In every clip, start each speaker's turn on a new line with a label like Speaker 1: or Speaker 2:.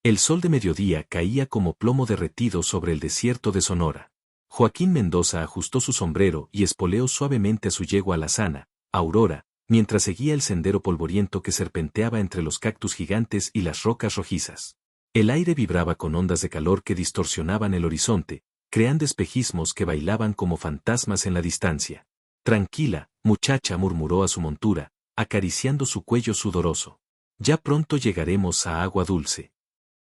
Speaker 1: El sol de mediodía caía como plomo derretido sobre el desierto de Sonora. Joaquín Mendoza ajustó su sombrero y espoleó suavemente a su yegua alazana, Aurora, mientras seguía el sendero polvoriento que serpenteaba entre los cactus gigantes y las rocas rojizas. El aire vibraba con ondas de calor que distorsionaban el horizonte, creando espejismos que bailaban como fantasmas en la distancia. Tranquila, muchacha, murmuró a su montura, acariciando su cuello sudoroso. Ya pronto llegaremos a Agua Dulce.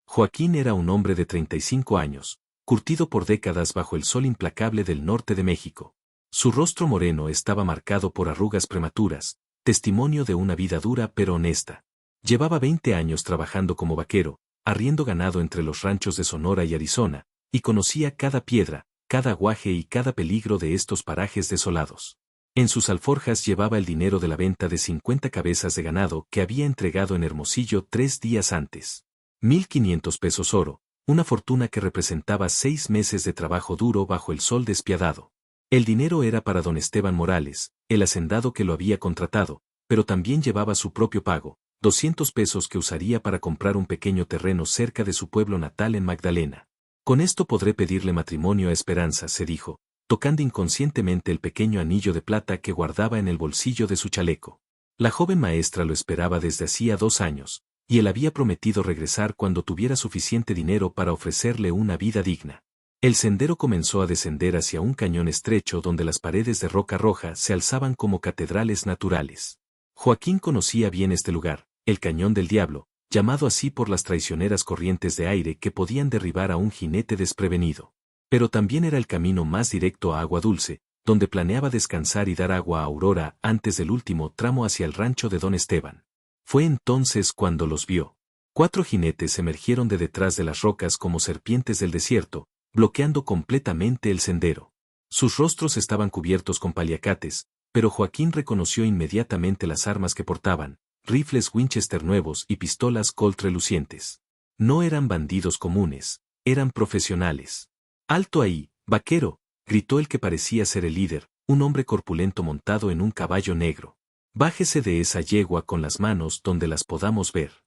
Speaker 1: Joaquín era un hombre de 35 años, curtido por décadas bajo el sol implacable del norte de México. Su rostro moreno estaba marcado por arrugas prematuras, testimonio de una vida dura pero honesta. Llevaba 20 años trabajando como vaquero, arriendo ganado entre los ranchos de Sonora y Arizona, y conocía cada piedra, cada aguaje y cada peligro de estos parajes desolados. En sus alforjas llevaba el dinero de la venta de 50 cabezas de ganado que había entregado en Hermosillo 3 días antes. 1,500 pesos oro, una fortuna que representaba 6 meses de trabajo duro bajo el sol despiadado. El dinero era para don Esteban Morales, el hacendado que lo había contratado, pero también llevaba su propio pago, 200 pesos que usaría para comprar un pequeño terreno cerca de su pueblo natal en Magdalena. Con esto podré pedirle matrimonio a Esperanza, se dijo, tocando inconscientemente el pequeño anillo de plata que guardaba en el bolsillo de su chaleco. La joven maestra lo esperaba desde hacía 2 años, y él había prometido regresar cuando tuviera suficiente dinero para ofrecerle una vida digna. El sendero comenzó a descender hacia un cañón estrecho donde las paredes de roca roja se alzaban como catedrales naturales. Joaquín conocía bien este lugar, el Cañón del Diablo, llamado así por las traicioneras corrientes de aire que podían derribar a un jinete desprevenido. Pero también era el camino más directo a Agua Dulce, donde planeaba descansar y dar agua a Aurora antes del último tramo hacia el rancho de don Esteban. Fue entonces cuando los vio. 4 jinetes emergieron de detrás de las rocas como serpientes del desierto, bloqueando completamente el sendero. Sus rostros estaban cubiertos con paliacates, pero Joaquín reconoció inmediatamente las armas que portaban, rifles Winchester nuevos y pistolas Colt relucientes. No eran bandidos comunes, eran profesionales. «¡Alto ahí, vaquero!», gritó el que parecía ser el líder, un hombre corpulento montado en un caballo negro. «Bájese de esa yegua con las manos donde las podamos ver».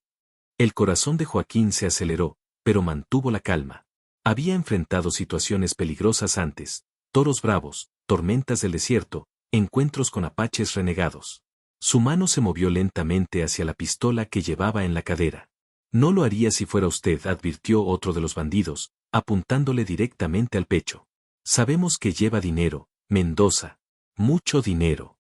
Speaker 1: El corazón de Joaquín se aceleró, pero mantuvo la calma. Había enfrentado situaciones peligrosas antes, toros bravos, tormentas del desierto, encuentros con apaches renegados. Su mano se movió lentamente hacia la pistola que llevaba en la cadera. «No lo haría si fuera usted», advirtió otro de los bandidos, apuntándole directamente al pecho. «Sabemos que lleva dinero, Mendoza. Mucho dinero».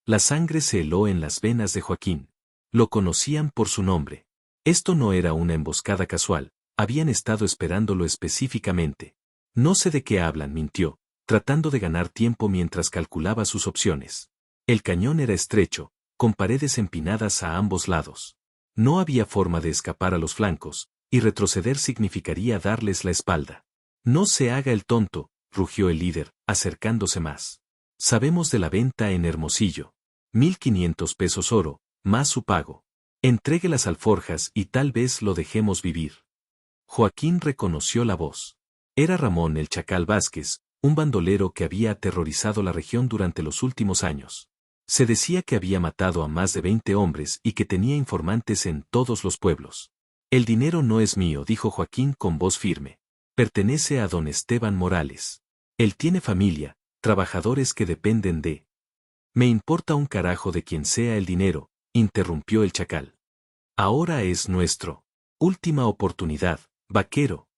Speaker 1: La sangre se heló en las venas de Joaquín. Lo conocían por su nombre. Esto no era una emboscada casual, habían estado esperándolo específicamente. «No sé de qué hablan», mintió, tratando de ganar tiempo mientras calculaba sus opciones. El cañón era estrecho, con paredes empinadas a ambos lados. No había forma de escapar a los flancos, y retroceder significaría darles la espalda. «No se haga el tonto», rugió el líder, acercándose más. «Sabemos de la venta en Hermosillo. 1,500 pesos oro, más su pago. Entregue las alforjas y tal vez lo dejemos vivir». Joaquín reconoció la voz. Era Ramón el Chacal Vázquez, un bandolero que había aterrorizado la región durante los últimos años. Se decía que había matado a más de 20 hombres y que tenía informantes en todos los pueblos. «El dinero no es mío», dijo Joaquín con voz firme. «Pertenece a don Esteban Morales. Él tiene familia, trabajadores que dependen de». «Me importa un carajo de quien sea el dinero», interrumpió el Chacal. «Ahora es nuestro. Última oportunidad, vaquero».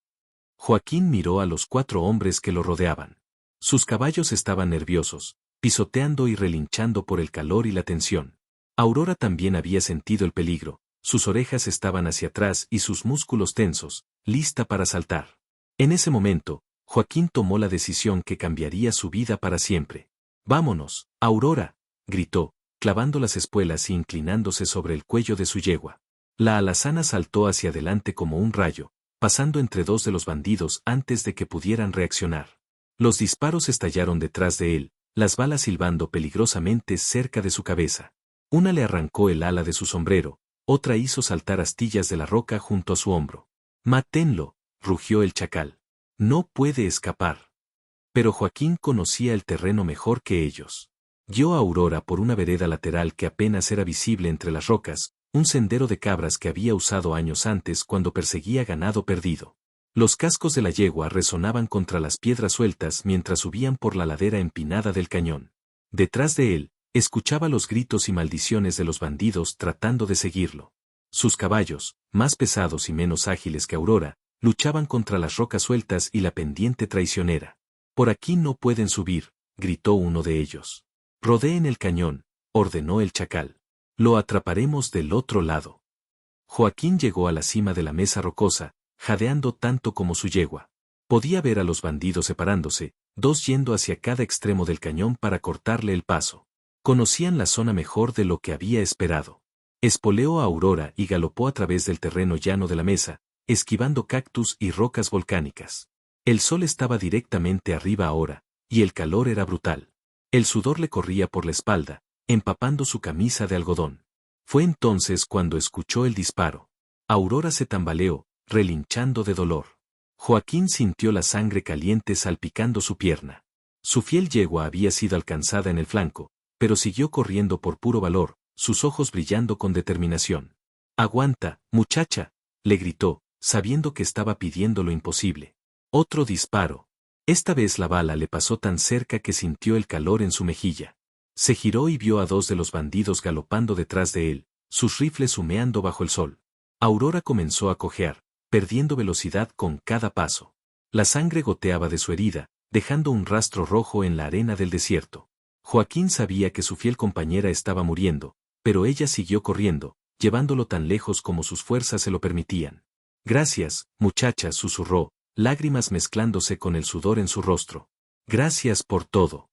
Speaker 1: Joaquín miró a los 4 hombres que lo rodeaban. Sus caballos estaban nerviosos, pisoteando y relinchando por el calor y la tensión. Aurora también había sentido el peligro, sus orejas estaban hacia atrás y sus músculos tensos, lista para saltar. En ese momento, Joaquín tomó la decisión que cambiaría su vida para siempre. «Vámonos, Aurora», gritó, clavando las espuelas y inclinándose sobre el cuello de su yegua. La alazana saltó hacia adelante como un rayo, pasando entre 2 de los bandidos antes de que pudieran reaccionar. Los disparos estallaron detrás de él, las balas silbando peligrosamente cerca de su cabeza. Una le arrancó el ala de su sombrero, otra hizo saltar astillas de la roca junto a su hombro. «Mátenlo», rugió el Chacal. «No puede escapar». Pero Joaquín conocía el terreno mejor que ellos. Guió a Aurora por una vereda lateral que apenas era visible entre las rocas, un sendero de cabras que había usado años antes cuando perseguía ganado perdido. Los cascos de la yegua resonaban contra las piedras sueltas mientras subían por la ladera empinada del cañón. Detrás de él, escuchaba los gritos y maldiciones de los bandidos tratando de seguirlo. Sus caballos, más pesados y menos ágiles que Aurora, luchaban contra las rocas sueltas y la pendiente traicionera. «Por aquí no pueden subir», gritó uno de ellos. «Rodeen el cañón», ordenó el chacal. «Lo atraparemos del otro lado». Joaquín llegó a la cima de la mesa rocosa, jadeando tanto como su yegua. Podía ver a los bandidos separándose, dos yendo hacia cada extremo del cañón para cortarle el paso. Conocían la zona mejor de lo que había esperado. Espoleó a Aurora y galopó a través del terreno llano de la mesa, esquivando cactus y rocas volcánicas. El sol estaba directamente arriba ahora, y el calor era brutal. El sudor le corría por la espalda, empapando su camisa de algodón. Fue entonces cuando escuchó el disparo. Aurora se tambaleó, relinchando de dolor. Joaquín sintió la sangre caliente salpicando su pierna. Su fiel yegua había sido alcanzada en el flanco, pero siguió corriendo por puro valor, sus ojos brillando con determinación. «Aguanta, muchacha», le gritó, sabiendo que estaba pidiendo lo imposible. Otro disparo. Esta vez la bala le pasó tan cerca que sintió el calor en su mejilla. Se giró y vio a dos de los bandidos galopando detrás de él, sus rifles humeando bajo el sol. Aurora comenzó a cojear, perdiendo velocidad con cada paso. La sangre goteaba de su herida, dejando un rastro rojo en la arena del desierto. Joaquín sabía que su fiel compañera estaba muriendo, pero ella siguió corriendo, llevándolo tan lejos como sus fuerzas se lo permitían. «Gracias, muchacha», susurró, lágrimas mezclándose con el sudor en su rostro. «Gracias por todo».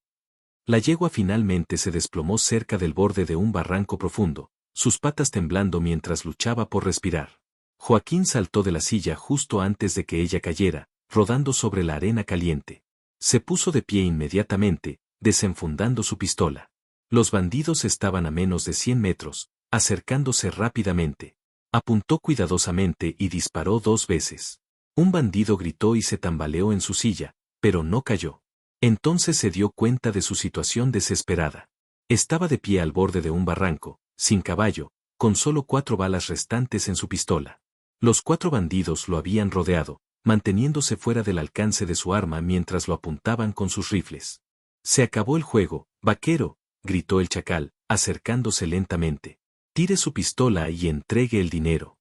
Speaker 1: La yegua finalmente se desplomó cerca del borde de un barranco profundo, sus patas temblando mientras luchaba por respirar. Joaquín saltó de la silla justo antes de que ella cayera, rodando sobre la arena caliente. Se puso de pie inmediatamente, desenfundando su pistola. Los bandidos estaban a menos de 100 metros, acercándose rápidamente. Apuntó cuidadosamente y disparó 2 veces. Un bandido gritó y se tambaleó en su silla, pero no cayó. Entonces se dio cuenta de su situación desesperada. Estaba de pie al borde de un barranco, sin caballo, con solo 4 balas restantes en su pistola. Los 4 bandidos lo habían rodeado, manteniéndose fuera del alcance de su arma mientras lo apuntaban con sus rifles. «Se acabó el juego, vaquero», gritó el chacal, acercándose lentamente. «Tire su pistola y entregue el dinero».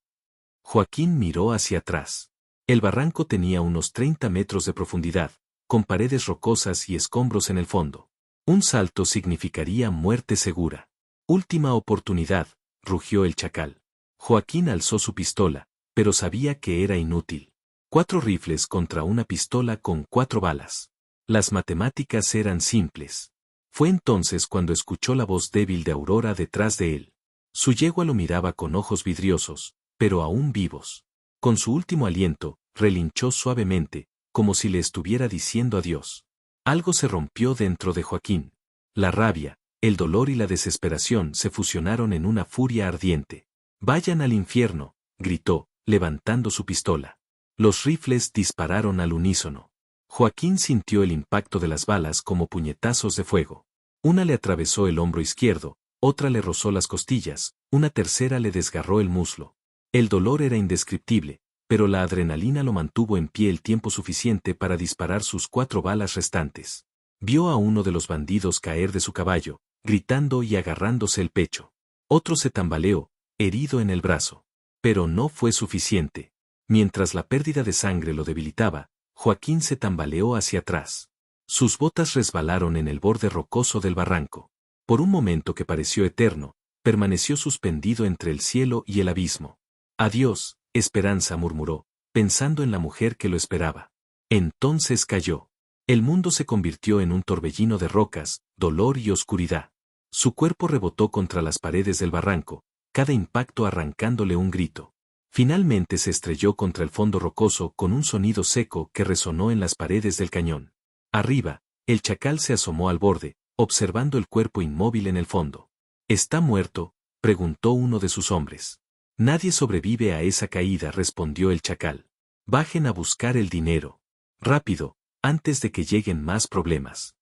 Speaker 1: Joaquín miró hacia atrás. El barranco tenía unos 30 metros de profundidad, con paredes rocosas y escombros en el fondo. Un salto significaría muerte segura. «Última oportunidad», rugió el chacal. Joaquín alzó su pistola, pero sabía que era inútil. 4 rifles contra una pistola con 4 balas. Las matemáticas eran simples. Fue entonces cuando escuchó la voz débil de Aurora detrás de él. Su yegua lo miraba con ojos vidriosos, pero aún vivos. Con su último aliento, relinchó suavemente, como si le estuviera diciendo adiós. Algo se rompió dentro de Joaquín. La rabia, el dolor y la desesperación se fusionaron en una furia ardiente. «Vayan al infierno», gritó, levantando su pistola. Los rifles dispararon al unísono. Joaquín sintió el impacto de las balas como puñetazos de fuego. Una le atravesó el hombro izquierdo, otra le rozó las costillas, una tercera le desgarró el muslo. El dolor era indescriptible, pero la adrenalina lo mantuvo en pie el tiempo suficiente para disparar sus 4 balas restantes. Vio a uno de los bandidos caer de su caballo, gritando y agarrándose el pecho. Otro se tambaleó, herido en el brazo. Pero no fue suficiente. Mientras la pérdida de sangre lo debilitaba, Joaquín se tambaleó hacia atrás. Sus botas resbalaron en el borde rocoso del barranco. Por un momento que pareció eterno, permaneció suspendido entre el cielo y el abismo. «Adiós, esperanza», murmuró, pensando en la mujer que lo esperaba. Entonces cayó. El mundo se convirtió en un torbellino de rocas, dolor y oscuridad. Su cuerpo rebotó contra las paredes del barranco, cada impacto arrancándole un grito. Finalmente se estrelló contra el fondo rocoso con un sonido seco que resonó en las paredes del cañón. Arriba, el chacal se asomó al borde, observando el cuerpo inmóvil en el fondo. «¿Está muerto?», preguntó uno de sus hombres. «Nadie sobrevive a esa caída», respondió el chacal. «Bajen a buscar el dinero. Rápido, antes de que lleguen más problemas».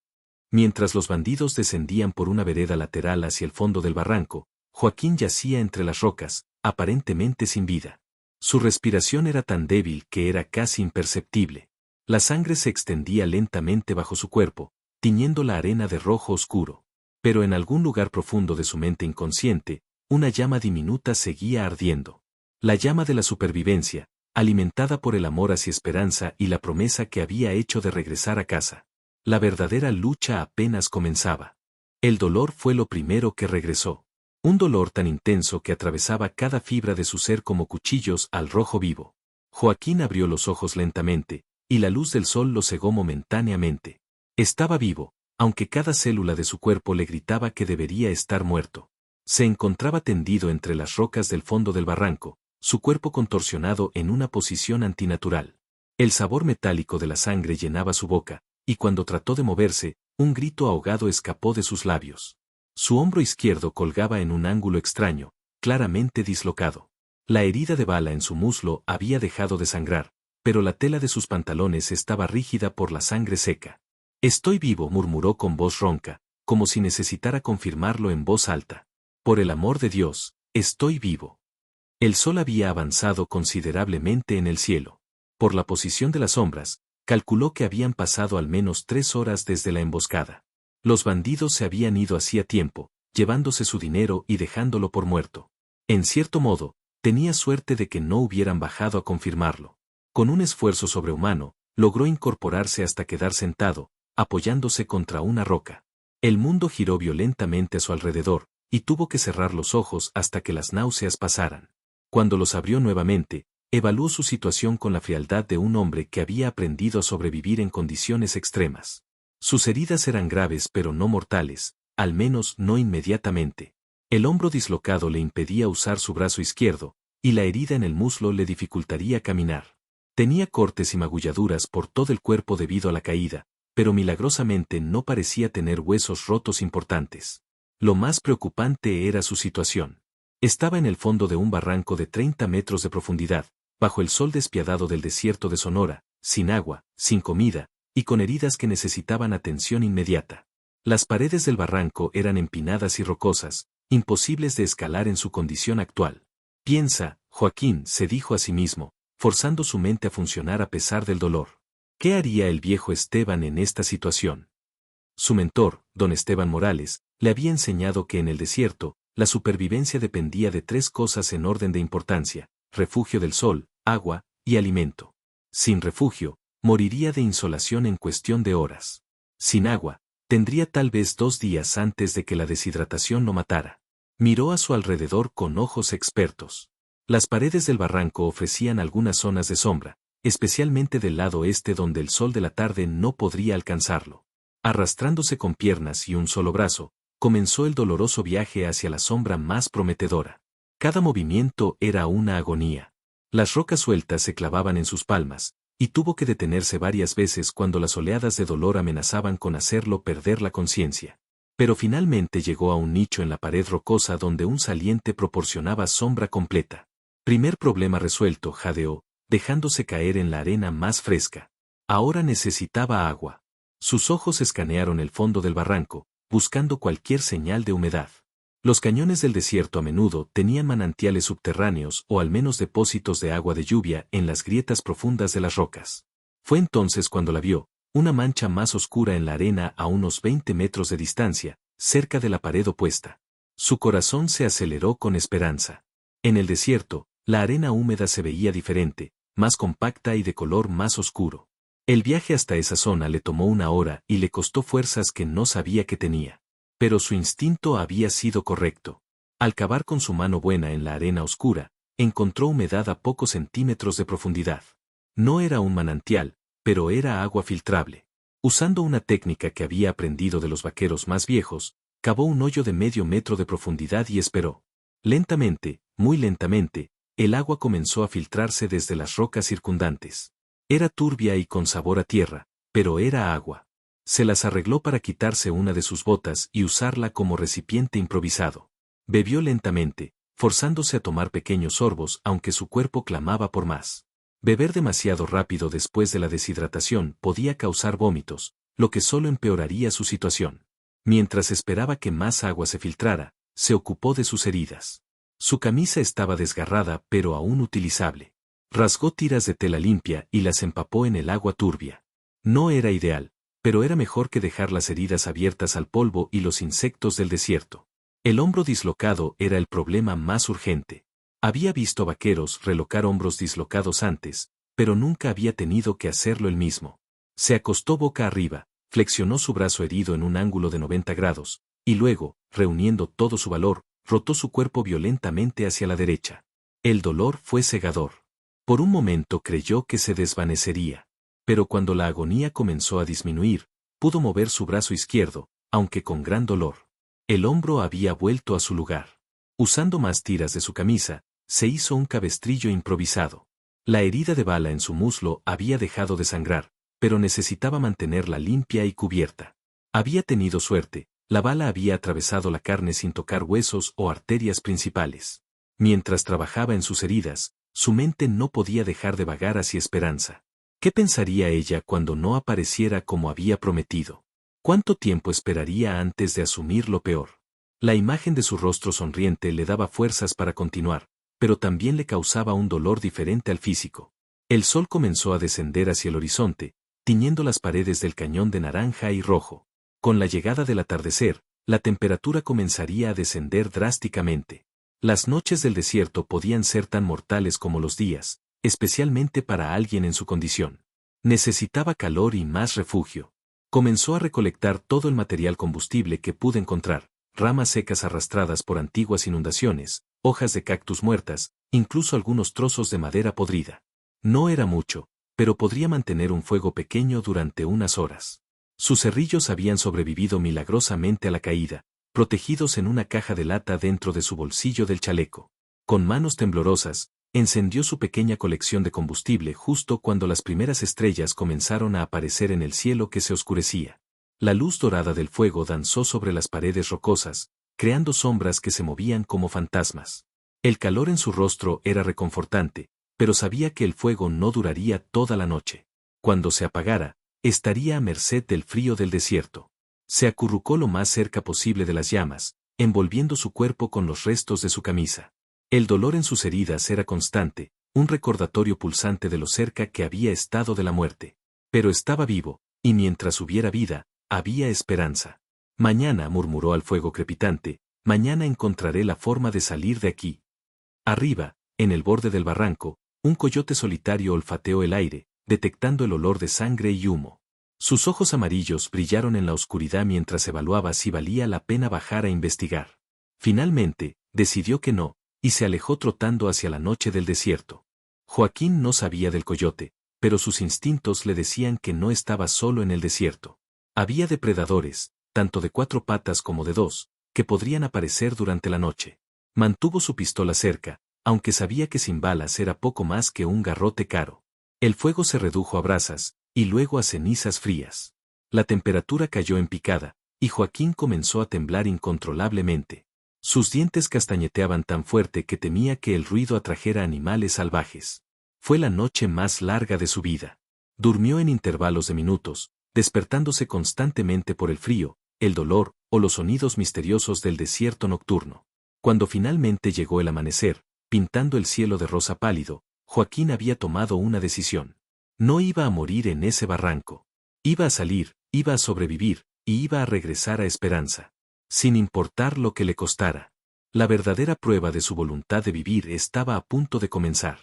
Speaker 1: Mientras los bandidos descendían por una vereda lateral hacia el fondo del barranco, Joaquín yacía entre las rocas, aparentemente sin vida. Su respiración era tan débil que era casi imperceptible. La sangre se extendía lentamente bajo su cuerpo, tiñendo la arena de rojo oscuro. Pero en algún lugar profundo de su mente inconsciente, una llama diminuta seguía ardiendo. La llama de la supervivencia, alimentada por el amor hacia esperanza y la promesa que había hecho de regresar a casa. La verdadera lucha apenas comenzaba. El dolor fue lo primero que regresó. Un dolor tan intenso que atravesaba cada fibra de su ser como cuchillos al rojo vivo. Joaquín abrió los ojos lentamente, y la luz del sol lo cegó momentáneamente. Estaba vivo, aunque cada célula de su cuerpo le gritaba que debería estar muerto. Se encontraba tendido entre las rocas del fondo del barranco, su cuerpo contorsionado en una posición antinatural. El sabor metálico de la sangre llenaba su boca, y cuando trató de moverse, un grito ahogado escapó de sus labios. Su hombro izquierdo colgaba en un ángulo extraño, claramente dislocado. La herida de bala en su muslo había dejado de sangrar, pero la tela de sus pantalones estaba rígida por la sangre seca. «Estoy vivo», murmuró con voz ronca, como si necesitara confirmarlo en voz alta. «Por el amor de Dios, estoy vivo». El sol había avanzado considerablemente en el cielo. Por la posición de las sombras, calculó que habían pasado al menos 3 horas desde la emboscada. Los bandidos se habían ido hacía tiempo, llevándose su dinero y dejándolo por muerto. En cierto modo, tenía suerte de que no hubieran bajado a confirmarlo. Con un esfuerzo sobrehumano, logró incorporarse hasta quedar sentado, apoyándose contra una roca. El mundo giró violentamente a su alrededor, y tuvo que cerrar los ojos hasta que las náuseas pasaran. Cuando los abrió nuevamente, evaluó su situación con la frialdad de un hombre que había aprendido a sobrevivir en condiciones extremas. Sus heridas eran graves pero no mortales, al menos no inmediatamente. El hombro dislocado le impedía usar su brazo izquierdo, y la herida en el muslo le dificultaría caminar. Tenía cortes y magulladuras por todo el cuerpo debido a la caída, pero milagrosamente no parecía tener huesos rotos importantes. Lo más preocupante era su situación. Estaba en el fondo de un barranco de 30 metros de profundidad, bajo el sol despiadado del desierto de Sonora, sin agua, sin comida, y con heridas que necesitaban atención inmediata. Las paredes del barranco eran empinadas y rocosas, imposibles de escalar en su condición actual. «Piensa, Joaquín», se dijo a sí mismo, forzando su mente a funcionar a pesar del dolor. ¿Qué haría el viejo Esteban en esta situación? Su mentor, don Esteban Morales, le había enseñado que en el desierto, la supervivencia dependía de 3 cosas en orden de importancia: refugio del sol, agua y alimento. Sin refugio, moriría de insolación en cuestión de horas. Sin agua, tendría tal vez 2 días antes de que la deshidratación lo matara. Miró a su alrededor con ojos expertos. Las paredes del barranco ofrecían algunas zonas de sombra, especialmente del lado este donde el sol de la tarde no podría alcanzarlo. Arrastrándose con piernas y un solo brazo, comenzó el doloroso viaje hacia la sombra más prometedora. Cada movimiento era una agonía. Las rocas sueltas se clavaban en sus palmas, y tuvo que detenerse varias veces cuando las oleadas de dolor amenazaban con hacerlo perder la conciencia. Pero finalmente llegó a un nicho en la pared rocosa donde un saliente proporcionaba sombra completa. Primer problema resuelto, jadeó, dejándose caer en la arena más fresca. Ahora necesitaba agua. Sus ojos escanearon el fondo del barranco, buscando cualquier señal de humedad. Los cañones del desierto a menudo tenían manantiales subterráneos o al menos depósitos de agua de lluvia en las grietas profundas de las rocas. Fue entonces cuando la vio, una mancha más oscura en la arena a unos 20 metros de distancia, cerca de la pared opuesta. Su corazón se aceleró con esperanza. En el desierto, la arena húmeda se veía diferente, más compacta y de color más oscuro. El viaje hasta esa zona le tomó 1 hora y le costó fuerzas que no sabía que tenía. Pero su instinto había sido correcto. Al cavar con su mano buena en la arena oscura, encontró humedad a pocos centímetros de profundidad. No era un manantial, pero era agua filtrable. Usando una técnica que había aprendido de los vaqueros más viejos, cavó un hoyo de medio metro de profundidad y esperó. Lentamente, muy lentamente, el agua comenzó a filtrarse desde las rocas circundantes. Era turbia y con sabor a tierra, pero era agua. Se las arregló para quitarse una de sus botas y usarla como recipiente improvisado. Bebió lentamente, forzándose a tomar pequeños sorbos aunque su cuerpo clamaba por más. Beber demasiado rápido después de la deshidratación podía causar vómitos, lo que solo empeoraría su situación. Mientras esperaba que más agua se filtrara, se ocupó de sus heridas. Su camisa estaba desgarrada pero aún utilizable. Rasgó tiras de tela limpia y las empapó en el agua turbia. No era ideal, pero era mejor que dejar las heridas abiertas al polvo y los insectos del desierto. El hombro dislocado era el problema más urgente. Había visto vaqueros relocar hombros dislocados antes, pero nunca había tenido que hacerlo él mismo. Se acostó boca arriba, flexionó su brazo herido en un ángulo de 90 grados, y luego, reuniendo todo su valor, rotó su cuerpo violentamente hacia la derecha. El dolor fue cegador. Por un momento creyó que se desvanecería. Pero cuando la agonía comenzó a disminuir, pudo mover su brazo izquierdo, aunque con gran dolor. El hombro había vuelto a su lugar. Usando más tiras de su camisa, se hizo un cabestrillo improvisado. La herida de bala en su muslo había dejado de sangrar, pero necesitaba mantenerla limpia y cubierta. Había tenido suerte, la bala había atravesado la carne sin tocar huesos o arterias principales. Mientras trabajaba en sus heridas, su mente no podía dejar de vagar hacia esperanza. ¿Qué pensaría ella cuando no apareciera como había prometido? ¿Cuánto tiempo esperaría antes de asumir lo peor? La imagen de su rostro sonriente le daba fuerzas para continuar, pero también le causaba un dolor diferente al físico. El sol comenzó a descender hacia el horizonte, tiñendo las paredes del cañón de naranja y rojo. Con la llegada del atardecer, la temperatura comenzaría a descender drásticamente. Las noches del desierto podían ser tan mortales como los días, especialmente para alguien en su condición. Necesitaba calor y más refugio. Comenzó a recolectar todo el material combustible que pudo encontrar, ramas secas arrastradas por antiguas inundaciones, hojas de cactus muertas, incluso algunos trozos de madera podrida. No era mucho, pero podría mantener un fuego pequeño durante unas horas. Sus cerrillos habían sobrevivido milagrosamente a la caída, protegidos en una caja de lata dentro de su bolsillo del chaleco. Con manos temblorosas, encendió su pequeña colección de combustible justo cuando las primeras estrellas comenzaron a aparecer en el cielo que se oscurecía. La luz dorada del fuego danzó sobre las paredes rocosas, creando sombras que se movían como fantasmas. El calor en su rostro era reconfortante, pero sabía que el fuego no duraría toda la noche. Cuando se apagara, estaría a merced del frío del desierto. Se acurrucó lo más cerca posible de las llamas, envolviendo su cuerpo con los restos de su camisa. El dolor en sus heridas era constante, un recordatorio pulsante de lo cerca que había estado de la muerte. Pero estaba vivo, y mientras hubiera vida, había esperanza. Mañana, murmuró al fuego crepitante, mañana encontraré la forma de salir de aquí. Arriba, en el borde del barranco, un coyote solitario olfateó el aire, detectando el olor de sangre y humo. Sus ojos amarillos brillaron en la oscuridad mientras evaluaba si valía la pena bajar a investigar. Finalmente, decidió que no, y se alejó trotando hacia la noche del desierto. Joaquín no sabía del coyote, pero sus instintos le decían que no estaba solo en el desierto. Había depredadores, tanto de 4 patas como de 2, que podrían aparecer durante la noche. Mantuvo su pistola cerca, aunque sabía que sin balas era poco más que un garrote caro. El fuego se redujo a brasas, y luego a cenizas frías. La temperatura cayó en picada, y Joaquín comenzó a temblar incontrolablemente. Sus dientes castañeteaban tan fuerte que temía que el ruido atrajera animales salvajes. Fue la noche más larga de su vida. Durmió en intervalos de minutos, despertándose constantemente por el frío, el dolor o los sonidos misteriosos del desierto nocturno. Cuando finalmente llegó el amanecer, pintando el cielo de rosa pálido, Joaquín había tomado una decisión. No iba a morir en ese barranco. Iba a salir, iba a sobrevivir, y iba a regresar a Esperanza. Sin importar lo que le costara. La verdadera prueba de su voluntad de vivir estaba a punto de comenzar.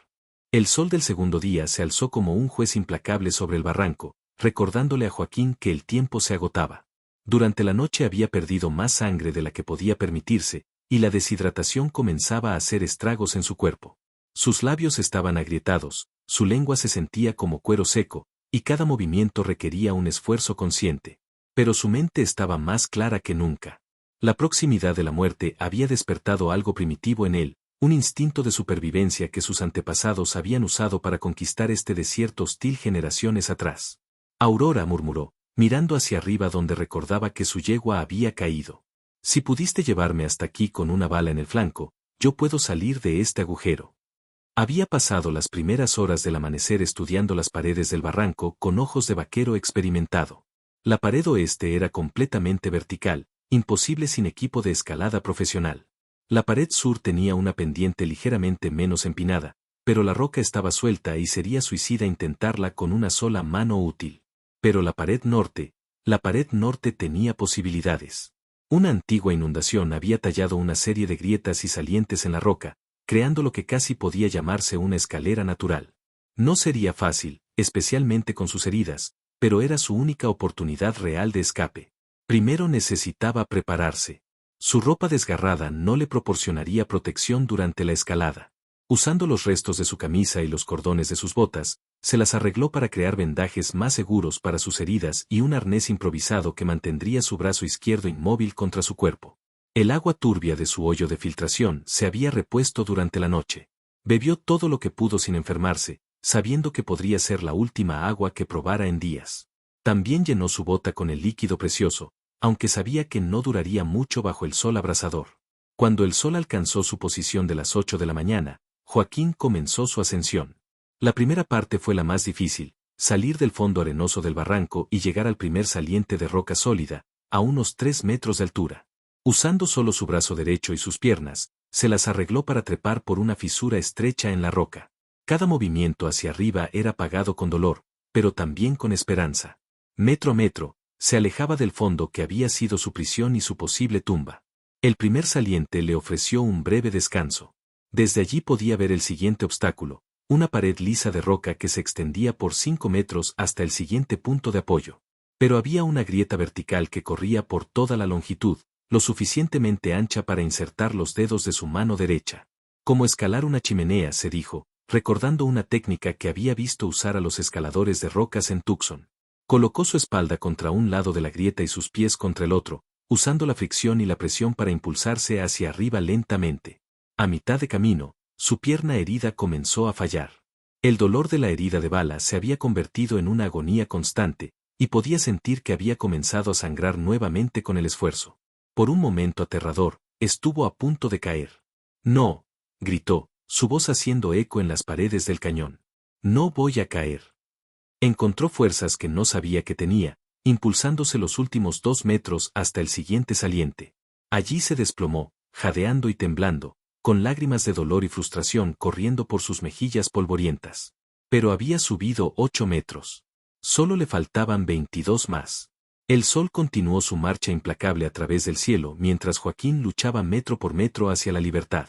Speaker 1: El sol del segundo día se alzó como un juez implacable sobre el barranco, recordándole a Joaquín que el tiempo se agotaba. Durante la noche había perdido más sangre de la que podía permitirse, y la deshidratación comenzaba a hacer estragos en su cuerpo. Sus labios estaban agrietados, su lengua se sentía como cuero seco, y cada movimiento requería un esfuerzo consciente. Pero su mente estaba más clara que nunca. La proximidad de la muerte había despertado algo primitivo en él, un instinto de supervivencia que sus antepasados habían usado para conquistar este desierto hostil generaciones atrás. Aurora, murmuró, mirando hacia arriba donde recordaba que su yegua había caído. Si pudiste llevarme hasta aquí con una bala en el flanco, yo puedo salir de este agujero. Había pasado las primeras horas del amanecer estudiando las paredes del barranco con ojos de vaquero experimentado. La pared oeste era completamente vertical, imposible sin equipo de escalada profesional. La pared sur tenía una pendiente ligeramente menos empinada, pero la roca estaba suelta y sería suicida intentarla con una sola mano útil. Pero la pared norte tenía posibilidades. Una antigua inundación había tallado una serie de grietas y salientes en la roca, creando lo que casi podía llamarse una escalera natural. No sería fácil, especialmente con sus heridas, pero era su única oportunidad real de escape. Primero necesitaba prepararse. Su ropa desgarrada no le proporcionaría protección durante la escalada. Usando los restos de su camisa y los cordones de sus botas, se las arregló para crear vendajes más seguros para sus heridas y un arnés improvisado que mantendría su brazo izquierdo inmóvil contra su cuerpo. El agua turbia de su hoyo de filtración se había repuesto durante la noche. Bebió todo lo que pudo sin enfermarse, sabiendo que podría ser la última agua que probara en días. También llenó su bota con el líquido precioso, aunque sabía que no duraría mucho bajo el sol abrasador. Cuando el sol alcanzó su posición de las 8 de la mañana, Joaquín comenzó su ascensión. La primera parte fue la más difícil, salir del fondo arenoso del barranco y llegar al primer saliente de roca sólida, a unos 3 metros de altura. Usando solo su brazo derecho y sus piernas, se las arregló para trepar por una fisura estrecha en la roca. Cada movimiento hacia arriba era pagado con dolor, pero también con esperanza. Metro a metro, se alejaba del fondo que había sido su prisión y su posible tumba. El primer saliente le ofreció un breve descanso. Desde allí podía ver el siguiente obstáculo, una pared lisa de roca que se extendía por 5 metros hasta el siguiente punto de apoyo. Pero había una grieta vertical que corría por toda la longitud, lo suficientemente ancha para insertar los dedos de su mano derecha. Como escalar una chimenea, se dijo, recordando una técnica que había visto usar a los escaladores de rocas en Tucson. Colocó su espalda contra un lado de la grieta y sus pies contra el otro, usando la fricción y la presión para impulsarse hacia arriba lentamente. A mitad de camino, su pierna herida comenzó a fallar. El dolor de la herida de bala se había convertido en una agonía constante, y podía sentir que había comenzado a sangrar nuevamente con el esfuerzo. Por un momento aterrador, estuvo a punto de caer. «No», gritó, su voz haciendo eco en las paredes del cañón. «No voy a caer». Encontró fuerzas que no sabía que tenía, impulsándose los últimos 2 metros hasta el siguiente saliente. Allí se desplomó, jadeando y temblando, con lágrimas de dolor y frustración corriendo por sus mejillas polvorientas. Pero había subido 8 metros. Solo le faltaban 22 más. El sol continuó su marcha implacable a través del cielo mientras Joaquín luchaba metro por metro hacia la libertad.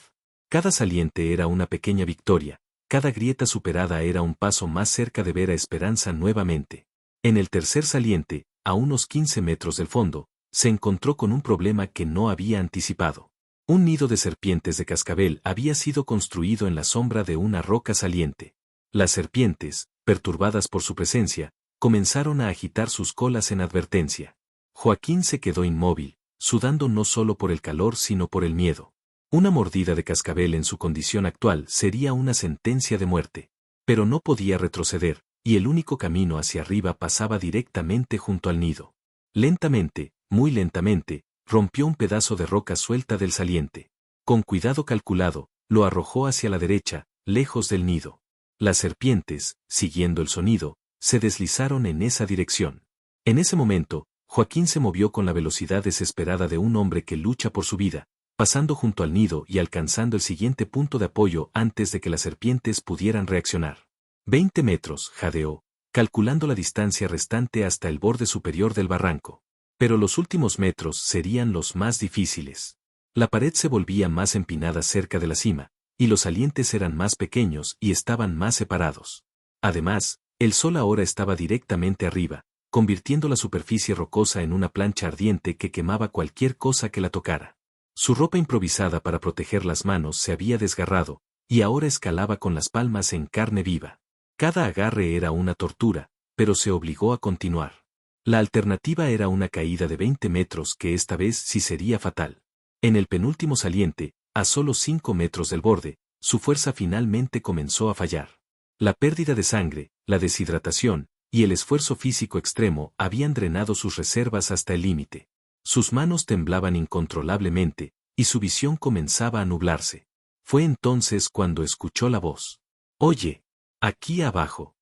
Speaker 1: Cada saliente era una pequeña victoria, cada grieta superada era un paso más cerca de ver a Esperanza nuevamente. En el tercer saliente, a unos 15 metros del fondo, se encontró con un problema que no había anticipado. Un nido de serpientes de cascabel había sido construido en la sombra de una roca saliente. Las serpientes, perturbadas por su presencia, comenzaron a agitar sus colas en advertencia. Joaquín se quedó inmóvil, sudando no solo por el calor sino por el miedo. Una mordida de cascabel en su condición actual sería una sentencia de muerte. Pero no podía retroceder, y el único camino hacia arriba pasaba directamente junto al nido. Lentamente, muy lentamente, rompió un pedazo de roca suelta del saliente. Con cuidado calculado, lo arrojó hacia la derecha, lejos del nido. Las serpientes, siguiendo el sonido, se deslizaron en esa dirección. En ese momento, Joaquín se movió con la velocidad desesperada de un hombre que lucha por su vida, pasando junto al nido y alcanzando el siguiente punto de apoyo antes de que las serpientes pudieran reaccionar. 20 metros, jadeó, calculando la distancia restante hasta el borde superior del barranco. Pero los últimos metros serían los más difíciles. La pared se volvía más empinada cerca de la cima, y los salientes eran más pequeños y estaban más separados. Además, el sol ahora estaba directamente arriba, convirtiendo la superficie rocosa en una plancha ardiente que quemaba cualquier cosa que la tocara. Su ropa improvisada para proteger las manos se había desgarrado, y ahora escalaba con las palmas en carne viva. Cada agarre era una tortura, pero se obligó a continuar. La alternativa era una caída de 20 metros que esta vez sí sería fatal. En el penúltimo saliente, a solo 5 metros del borde, su fuerza finalmente comenzó a fallar. La pérdida de sangre, la deshidratación, y el esfuerzo físico extremo habían drenado sus reservas hasta el límite. Sus manos temblaban incontrolablemente, y su visión comenzaba a nublarse. Fue entonces cuando escuchó la voz. «Oye, aquí abajo».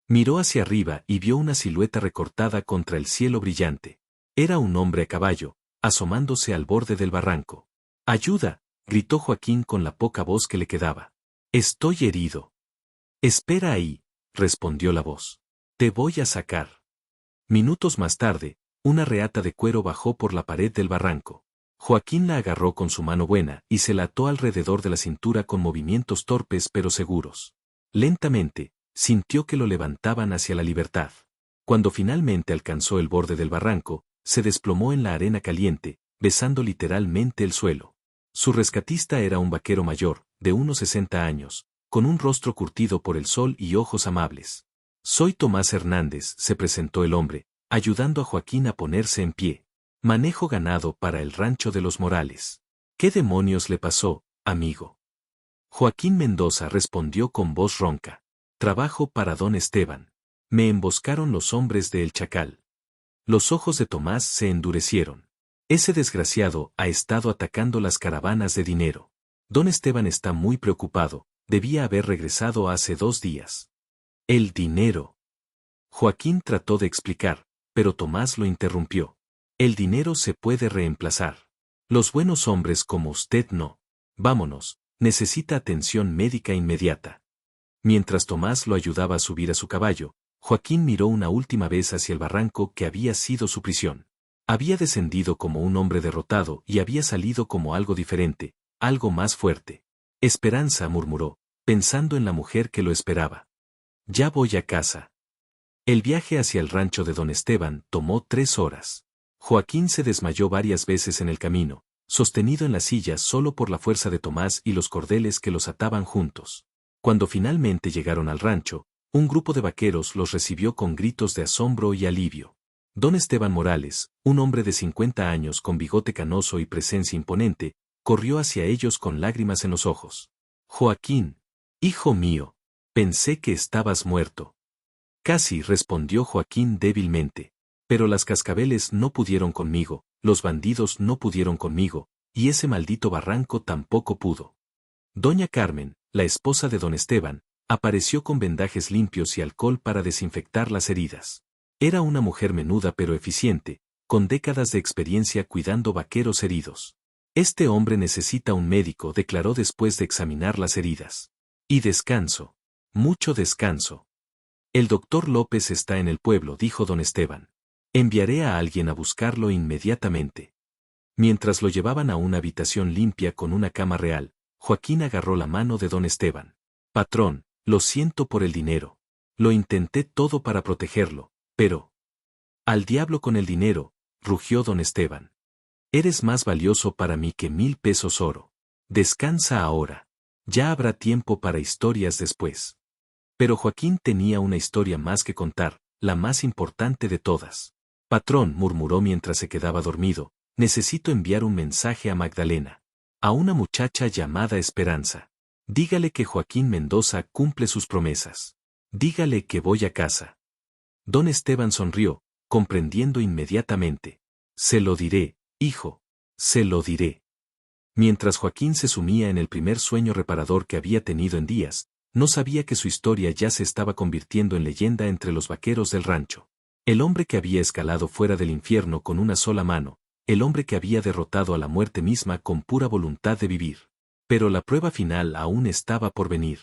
Speaker 1: Miró hacia arriba y vio una silueta recortada contra el cielo brillante. Era un hombre a caballo, asomándose al borde del barranco. ¡Ayuda!, gritó Joaquín con la poca voz que le quedaba. Estoy herido. Espera ahí, respondió la voz. Te voy a sacar. Minutos más tarde, una reata de cuero bajó por la pared del barranco. Joaquín la agarró con su mano buena y se la ató alrededor de la cintura con movimientos torpes pero seguros. Lentamente, sintió que lo levantaban hacia la libertad. Cuando finalmente alcanzó el borde del barranco, se desplomó en la arena caliente, besando literalmente el suelo. Su rescatista era un vaquero mayor, de unos 60 años, con un rostro curtido por el sol y ojos amables. Soy Tomás Hernández, se presentó el hombre, ayudando a Joaquín a ponerse en pie. Manejo ganado para el rancho de los Morales. ¿Qué demonios le pasó, amigo? Joaquín Mendoza respondió con voz ronca. Trabajo para don Esteban. Me emboscaron los hombres de El Chacal. Los ojos de Tomás se endurecieron. Ese desgraciado ha estado atacando las caravanas de dinero. Don Esteban está muy preocupado, debía haber regresado hace 2 días. El dinero. Joaquín trató de explicar, pero Tomás lo interrumpió. El dinero se puede reemplazar. Los buenos hombres como usted no. Vámonos, necesita atención médica inmediata. Mientras Tomás lo ayudaba a subir a su caballo, Joaquín miró una última vez hacia el barranco que había sido su prisión. Había descendido como un hombre derrotado y había salido como algo diferente, algo más fuerte. Esperanza, murmuró, pensando en la mujer que lo esperaba. Ya voy a casa. El viaje hacia el rancho de don Esteban tomó 3 horas. Joaquín se desmayó varias veces en el camino, sostenido en la silla solo por la fuerza de Tomás y los cordeles que los ataban juntos. Cuando finalmente llegaron al rancho, un grupo de vaqueros los recibió con gritos de asombro y alivio. Don Esteban Morales, un hombre de 50 años con bigote canoso y presencia imponente, corrió hacia ellos con lágrimas en los ojos. Joaquín, hijo mío, pensé que estabas muerto. Casi, respondió Joaquín débilmente. Pero las cascabeles no pudieron conmigo, los bandidos no pudieron conmigo, y ese maldito barranco tampoco pudo. Doña Carmen, la esposa de don Esteban, apareció con vendajes limpios y alcohol para desinfectar las heridas. Era una mujer menuda pero eficiente, con décadas de experiencia cuidando vaqueros heridos. Este hombre necesita un médico, declaró después de examinar las heridas. Y descanso. Mucho descanso. El doctor López está en el pueblo, dijo don Esteban. Enviaré a alguien a buscarlo inmediatamente. Mientras lo llevaban a una habitación limpia con una cama real, Joaquín agarró la mano de don Esteban. Patrón, lo siento por el dinero. Lo intenté todo para protegerlo, pero... Al diablo con el dinero, rugió don Esteban. Eres más valioso para mí que 1000 pesos oro. Descansa ahora. Ya habrá tiempo para historias después. Pero Joaquín tenía una historia más que contar, la más importante de todas. Patrón, murmuró mientras se quedaba dormido, necesito enviar un mensaje a Magdalena. A una muchacha llamada Esperanza. Dígale que Joaquín Mendoza cumple sus promesas. Dígale que voy a casa. Don Esteban sonrió, comprendiendo inmediatamente. Se lo diré, hijo. Se lo diré. Mientras Joaquín se sumía en el primer sueño reparador que había tenido en días, no sabía que su historia ya se estaba convirtiendo en leyenda entre los vaqueros del rancho. El hombre que había escalado fuera del infierno con una sola mano, el hombre que había derrotado a la muerte misma con pura voluntad de vivir. Pero la prueba final aún estaba por venir.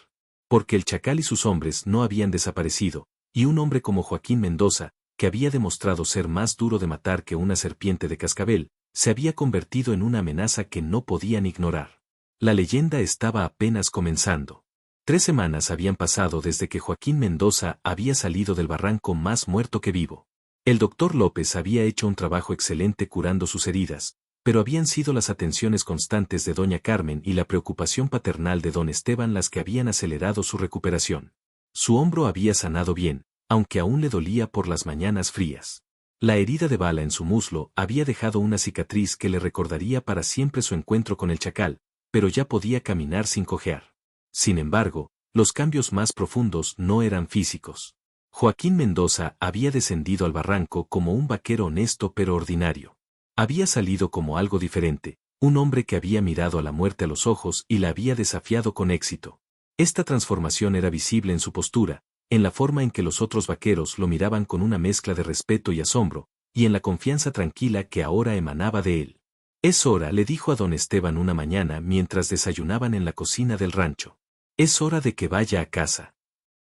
Speaker 1: Porque el Chacal y sus hombres no habían desaparecido, y un hombre como Joaquín Mendoza, que había demostrado ser más duro de matar que una serpiente de cascabel, se había convertido en una amenaza que no podían ignorar. La leyenda estaba apenas comenzando. 3 semanas habían pasado desde que Joaquín Mendoza había salido del barranco más muerto que vivo. El doctor López había hecho un trabajo excelente curando sus heridas, pero habían sido las atenciones constantes de doña Carmen y la preocupación paternal de don Esteban las que habían acelerado su recuperación. Su hombro había sanado bien, aunque aún le dolía por las mañanas frías. La herida de bala en su muslo había dejado una cicatriz que le recordaría para siempre su encuentro con el Chacal, pero ya podía caminar sin cojear. Sin embargo, los cambios más profundos no eran físicos. Joaquín Mendoza había descendido al barranco como un vaquero honesto pero ordinario. Había salido como algo diferente, un hombre que había mirado a la muerte a los ojos y la había desafiado con éxito. Esta transformación era visible en su postura, en la forma en que los otros vaqueros lo miraban con una mezcla de respeto y asombro, y en la confianza tranquila que ahora emanaba de él. Es hora, le dijo a don Esteban una mañana mientras desayunaban en la cocina del rancho. Es hora de que vaya a casa.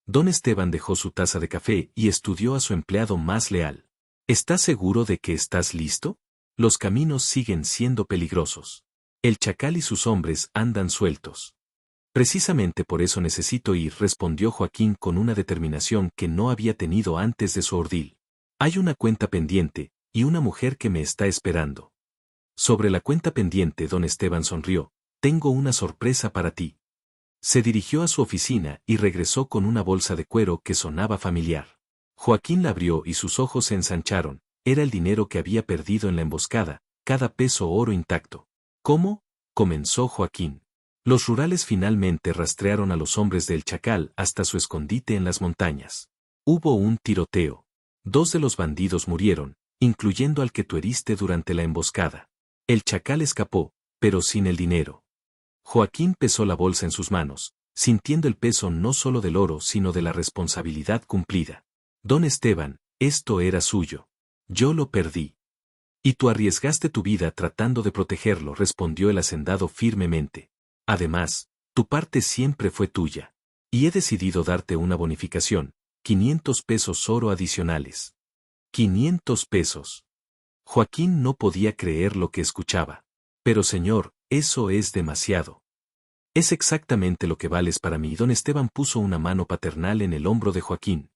Speaker 1: Don Esteban dejó su taza de café y estudió a su empleado más leal. ¿Estás seguro de que estás listo? Los caminos siguen siendo peligrosos. El chacal y sus hombres andan sueltos. Precisamente por eso necesito ir, respondió Joaquín con una determinación que no había tenido antes de su ordil. Hay una cuenta pendiente, y una mujer que me está esperando. Sobre la cuenta pendiente, don Esteban sonrió. Tengo una sorpresa para ti. Se dirigió a su oficina y regresó con una bolsa de cuero que sonaba familiar. Joaquín la abrió y sus ojos se ensancharon. Era el dinero que había perdido en la emboscada, cada peso oro intacto. ¿Cómo? Comenzó Joaquín. Los rurales finalmente rastrearon a los hombres del Chacal hasta su escondite en las montañas. Hubo un tiroteo. 2 de los bandidos murieron, incluyendo al que tú heriste durante la emboscada. El Chacal escapó, pero sin el dinero. Joaquín pesó la bolsa en sus manos, sintiendo el peso no solo del oro sino de la responsabilidad cumplida. Don Esteban, esto era suyo. Yo lo perdí. Y tú arriesgaste tu vida tratando de protegerlo, respondió el hacendado firmemente. Además, tu parte siempre fue tuya. Y he decidido darte una bonificación, 500 pesos oro adicionales. 500 pesos. Joaquín no podía creer lo que escuchaba. Pero señor, eso es demasiado. Es exactamente lo que vales para mí. Don Esteban puso una mano paternal en el hombro de Joaquín.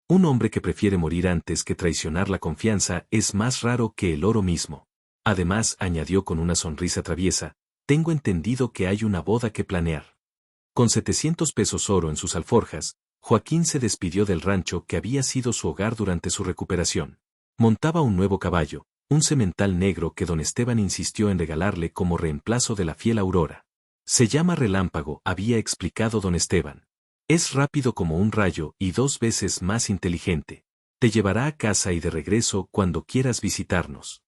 Speaker 1: Un hombre que prefiere morir antes que traicionar la confianza es más raro que el oro mismo. Además, añadió con una sonrisa traviesa, tengo entendido que hay una boda que planear. Con 700 pesos oro en sus alforjas, Joaquín se despidió del rancho que había sido su hogar durante su recuperación. Montaba un nuevo caballo, un semental negro que don Esteban insistió en regalarle como reemplazo de la fiel Aurora. Se llama Relámpago, había explicado don Esteban. Es rápido como un rayo y 2 veces más inteligente. Te llevará a casa y de regreso cuando quieras visitarnos.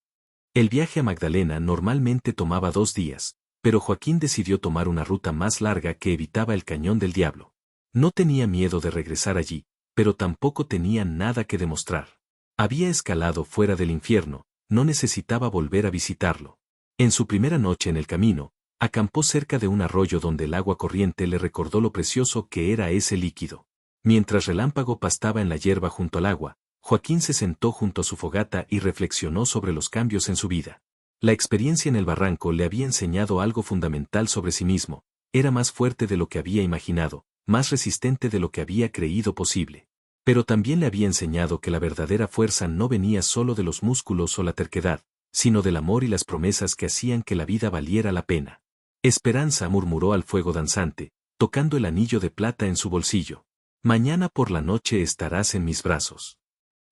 Speaker 1: El viaje a Magdalena normalmente tomaba 2 días, pero Joaquín decidió tomar una ruta más larga que evitaba el Cañón del Diablo. No tenía miedo de regresar allí, pero tampoco tenía nada que demostrar. Había escalado fuera del infierno, no necesitaba volver a visitarlo. En su primera noche en el camino, acampó cerca de un arroyo donde el agua corriente le recordó lo precioso que era ese líquido. Mientras Relámpago pastaba en la hierba junto al agua, Joaquín se sentó junto a su fogata y reflexionó sobre los cambios en su vida. La experiencia en el barranco le había enseñado algo fundamental sobre sí mismo, era más fuerte de lo que había imaginado, más resistente de lo que había creído posible. Pero también le había enseñado que la verdadera fuerza no venía solo de los músculos o la terquedad, sino del amor y las promesas que hacían que la vida valiera la pena. Esperanza, murmuró al fuego danzante, tocando el anillo de plata en su bolsillo. Mañana por la noche estarás en mis brazos.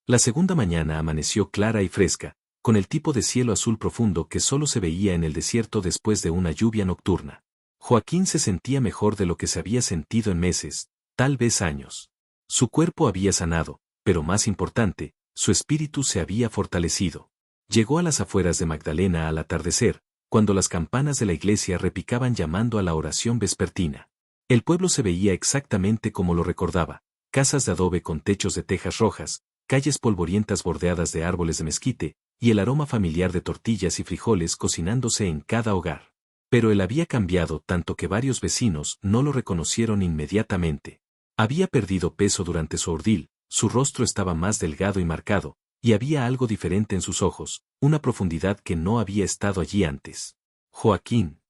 Speaker 1: La segunda mañana amaneció clara y fresca, con el tipo de cielo azul profundo que solo se veía en el desierto después de una lluvia nocturna. Joaquín se sentía mejor de lo que se había sentido en meses, tal vez años. Su cuerpo había sanado, pero más importante, su espíritu se había fortalecido. Llegó a las afueras de Magdalena al atardecer, cuando las campanas de la iglesia repicaban llamando a la oración vespertina. El pueblo se veía exactamente como lo recordaba, casas de adobe con techos de tejas rojas, calles polvorientas bordeadas de árboles de mezquite, y el aroma familiar de tortillas y frijoles cocinándose en cada hogar. Pero él había cambiado tanto que varios vecinos no lo reconocieron inmediatamente. Había perdido peso durante su ordil, su rostro estaba más delgado y marcado, y había algo diferente en sus ojos, una profundidad que no había estado allí antes. Joaquín.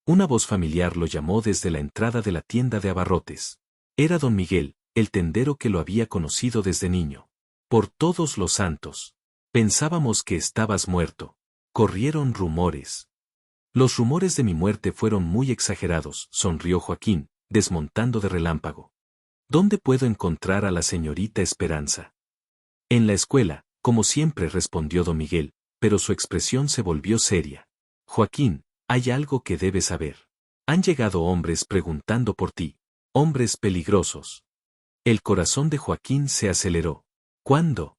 Speaker 1: Una voz familiar lo llamó desde la entrada de la tienda de abarrotes. Era don Miguel, el tendero que lo había conocido desde niño. Por todos los santos. Pensábamos que estabas muerto. Corrieron rumores. Los rumores de mi muerte fueron muy exagerados, sonrió Joaquín, desmontando de Relámpago. ¿Dónde puedo encontrar a la señorita Esperanza? En la escuela, como siempre, respondió don Miguel, pero su expresión se volvió seria. Joaquín, hay algo que debes saber. Han llegado hombres preguntando por ti. Hombres peligrosos. El corazón de Joaquín se aceleró. ¿Cuándo?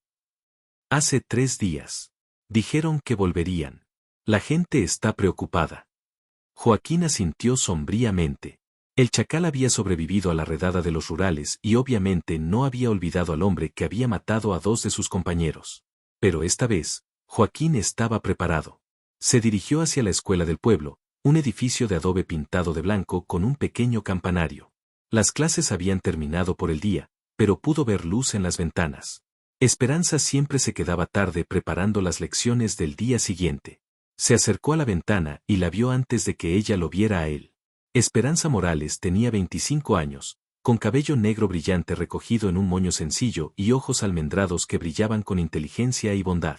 Speaker 1: Hace 3 días. Dijeron que volverían. La gente está preocupada. Joaquín asintió sombríamente. El chacal había sobrevivido a la redada de los rurales y obviamente no había olvidado al hombre que había matado a 2 de sus compañeros. Pero esta vez, Joaquín estaba preparado. Se dirigió hacia la escuela del pueblo, un edificio de adobe pintado de blanco con un pequeño campanario. Las clases habían terminado por el día, pero pudo ver luz en las ventanas. Esperanza siempre se quedaba tarde preparando las lecciones del día siguiente. Se acercó a la ventana y la vio antes de que ella lo viera a él. Esperanza Morales tenía 25 años, con cabello negro brillante recogido en un moño sencillo y ojos almendrados que brillaban con inteligencia y bondad.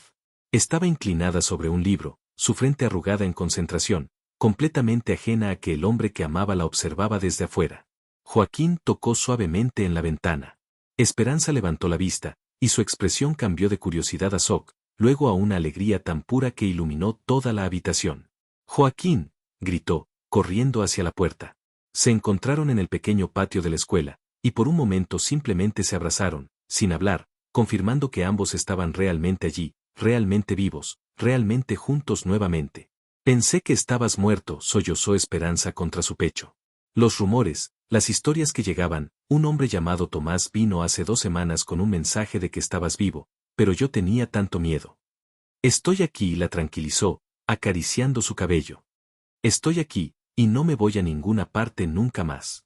Speaker 1: Estaba inclinada sobre un libro, su frente arrugada en concentración, completamente ajena a que el hombre que amaba la observaba desde afuera. Joaquín tocó suavemente en la ventana. Esperanza levantó la vista, y su expresión cambió de curiosidad a shock, luego a una alegría tan pura que iluminó toda la habitación. «¡Joaquín!», gritó, corriendo hacia la puerta. Se encontraron en el pequeño patio de la escuela, y por un momento simplemente se abrazaron, sin hablar, confirmando que ambos estaban realmente allí, realmente vivos, realmente juntos nuevamente. «Pensé que estabas muerto», sollozó Esperanza contra su pecho. Los rumores, las historias que llegaban, un hombre llamado Tomás vino hace 2 semanas con un mensaje de que estabas vivo, pero yo tenía tanto miedo. «Estoy aquí», la tranquilizó, acariciando su cabello. «Estoy aquí, y no me voy a ninguna parte nunca más».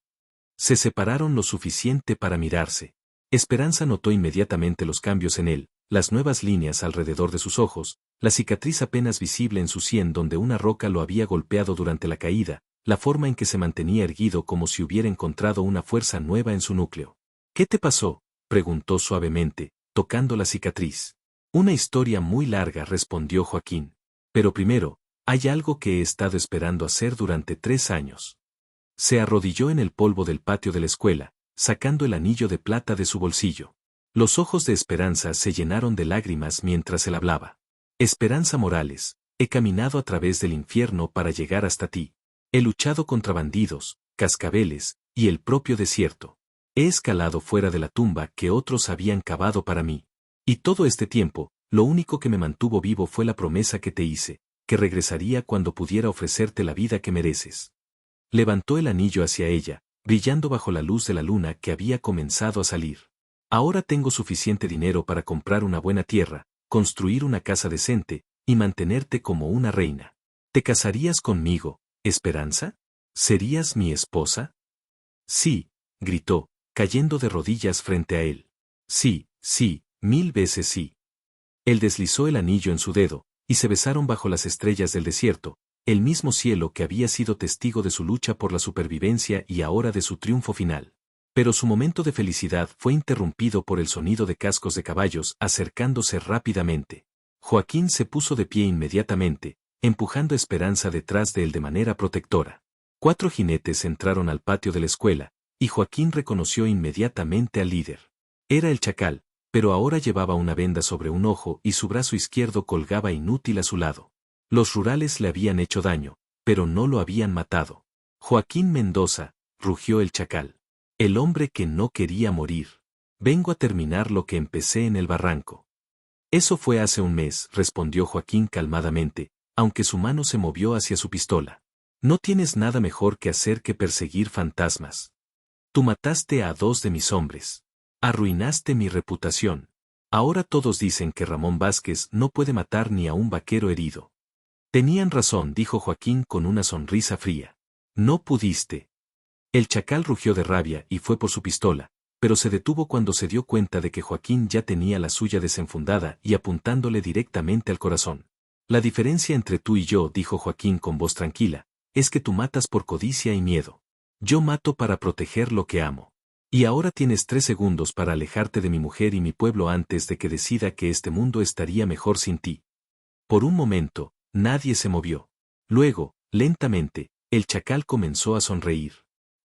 Speaker 1: Se separaron lo suficiente para mirarse. Esperanza notó inmediatamente los cambios en él, las nuevas líneas alrededor de sus ojos, la cicatriz apenas visible en su sien donde una roca lo había golpeado durante la caída, la forma en que se mantenía erguido como si hubiera encontrado una fuerza nueva en su núcleo. «¿Qué te pasó?», preguntó suavemente, tocando la cicatriz. «Una historia muy larga», respondió Joaquín. «Pero primero, hay algo que he estado esperando hacer durante 3 años». Se arrodilló en el polvo del patio de la escuela, sacando el anillo de plata de su bolsillo. Los ojos de Esperanza se llenaron de lágrimas mientras él hablaba. «Esperanza Morales, he caminado a través del infierno para llegar hasta ti. He luchado contra bandidos, cascabeles, y el propio desierto. He escalado fuera de la tumba que otros habían cavado para mí. Y todo este tiempo, lo único que me mantuvo vivo fue la promesa que te hice, que regresaría cuando pudiera ofrecerte la vida que mereces». Levantó el anillo hacia ella, brillando bajo la luz de la luna que había comenzado a salir. «Ahora tengo suficiente dinero para comprar una buena tierra, construir una casa decente, y mantenerte como una reina. ¿Te casarías conmigo, Esperanza? ¿Serías mi esposa?» «Sí», gritó, cayendo de rodillas frente a él. «Sí, sí, 1000 veces sí». Él deslizó el anillo en su dedo, y se besaron bajo las estrellas del desierto, el mismo cielo que había sido testigo de su lucha por la supervivencia y ahora de su triunfo final. Pero su momento de felicidad fue interrumpido por el sonido de cascos de caballos acercándose rápidamente. Joaquín se puso de pie inmediatamente, empujando a Esperanza detrás de él de manera protectora. 4 jinetes entraron al patio de la escuela, y Joaquín reconoció inmediatamente al líder. Era el chacal, pero ahora llevaba una venda sobre un ojo y su brazo izquierdo colgaba inútil a su lado. Los rurales le habían hecho daño, pero no lo habían matado. «Joaquín Mendoza», rugió el chacal. «El hombre que no quería morir. Vengo a terminar lo que empecé en el barranco». «Eso fue hace un mes», respondió Joaquín calmadamente, aunque su mano se movió hacia su pistola. «No tienes nada mejor que hacer que perseguir fantasmas. Tú mataste a 2 de mis hombres. Arruinaste mi reputación. Ahora todos dicen que Ramón Vázquez no puede matar ni a un vaquero herido». «Tenían razón», dijo Joaquín con una sonrisa fría. «No pudiste». El chacal rugió de rabia y fue por su pistola, pero se detuvo cuando se dio cuenta de que Joaquín ya tenía la suya desenfundada y apuntándole directamente al corazón. «La diferencia entre tú y yo», dijo Joaquín con voz tranquila, «es que tú matas por codicia y miedo. Yo mato para proteger lo que amo. Y ahora tienes 3 segundos para alejarte de mi mujer y mi pueblo antes de que decida que este mundo estaría mejor sin ti». Por un momento, nadie se movió. Luego, lentamente, el chacal comenzó a sonreír.